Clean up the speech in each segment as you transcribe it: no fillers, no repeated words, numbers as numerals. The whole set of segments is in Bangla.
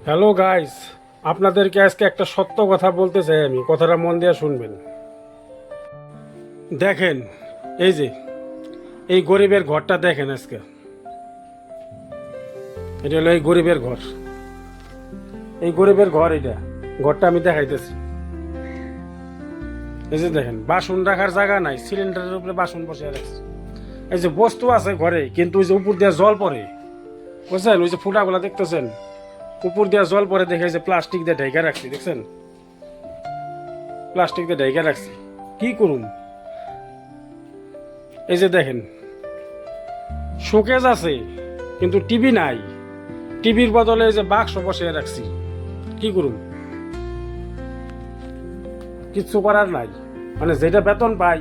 হ্যালো গাইস, আপনাদেরকে আজকে একটা সত্য কথা বলতে চাই। আমি কথাটা মন দিয়ে শুনবেন। দেখেন, এই যে এই গরিবের ঘরটা দেখেন। আজকে এটা হলো এই গরিবের ঘর। এই গরিবের ঘর, এটা ঘরটা আমি দেখাইতেছি। এই যে দেখেন, বাসন রাখার জায়গা নাই, সিলিন্ডারের উপরে বাসন বসে রাখছে। এই যে বস্তু আছে ঘরে, কিন্তু ওই যে উপর দিয়ে জল পড়ে, বুঝছেন? ওই যে ফুটাগুলা দেখতেছেন, উপর দিয়ে জল পড়ে, দেখে যে প্লাস্টিক দিয়ে ঢেকে রাখছি, দেখছেন? প্লাস্টিক দিয়ে ঢেকে রাখছি। কি করুন? এই যে দেখেন, শোকেজ আছে কিন্তু টিভি নাই। টিভির বদলে এই যে বাক্স বসিয়ে রাখছি। কি করুন? কিচ্ছু করার নাই। মানে যেটা বেতন পাই,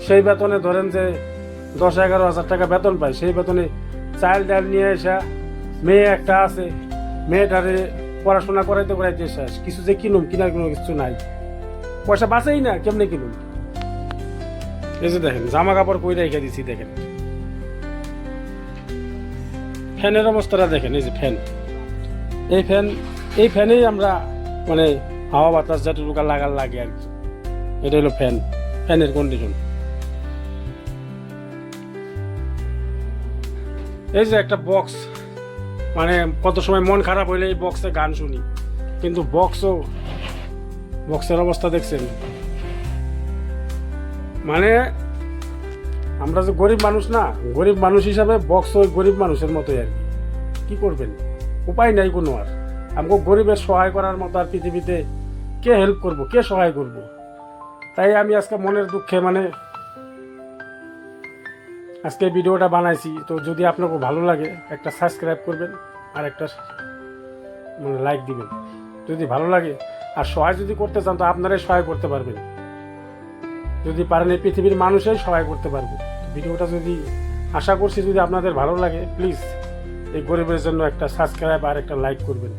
সেই বেতনে ধরেন যে 10-11 হাজার টাকা বেতন পাই, সেই বেতনে চাল ডাল নিয়ে এসা, মেয়ে একটা আছে, মেয়েটারে পড়াশোনা করাইতে করাইতে শেষ। কিছু যে কিনুম, কিনার কোনো কিছু নাই, পয়সা বাঁচেই না। কেমনে কিনুম? এই যে দেখেন, জামা কাপড় কই রেখে দিছি। দেখেন ফ্যানের অবস্থাটা দেখেন। এই যে ফ্যান, এই ফ্যানেই আমরা মানে হাওয়া বাতাস যেটুকু লাগার লাগে আর কি। এটা হলো ফ্যানের কন্ডিশন। এই যে একটা বক্স, মানে কত সময় মন খারাপ হইলে এই বক্সে গান শুনি, কিন্তু বক্সের অবস্থা দেখছেন? মানে আমরা যে গরিব মানুষ না, গরিব মানুষ হিসাবে বক্স ওই গরিব মানুষের মতোই আর কি। কি করবেন? উপায় নাই কোনো। আর আমাকে গরিবের সহায় করার মতো আর পৃথিবীতে কে হেল্প করব, কে সহায় করব? তাই আমি আজকে মনের দুঃখে মানে আজকে ভিডিওটা বানাইছি। তো যদি আপনাকে ভালো লাগে, একটা সাবস্ক্রাইব করবেন আর একটা মানে লাইক দিবেন যদি ভালো লাগে। আর সহায় যদি করতে চান, তো আপনারাই সহায় করতে পারবেন। যদি পারেন, এই পৃথিবীর মানুষই সহায় করতে পারবে। ভিডিওটা যদি, আশা করছি যদি আপনাদের ভালো লাগে, প্লিজ এই গরিবের জন্য একটা সাবস্ক্রাইব আর একটা লাইক করবেন।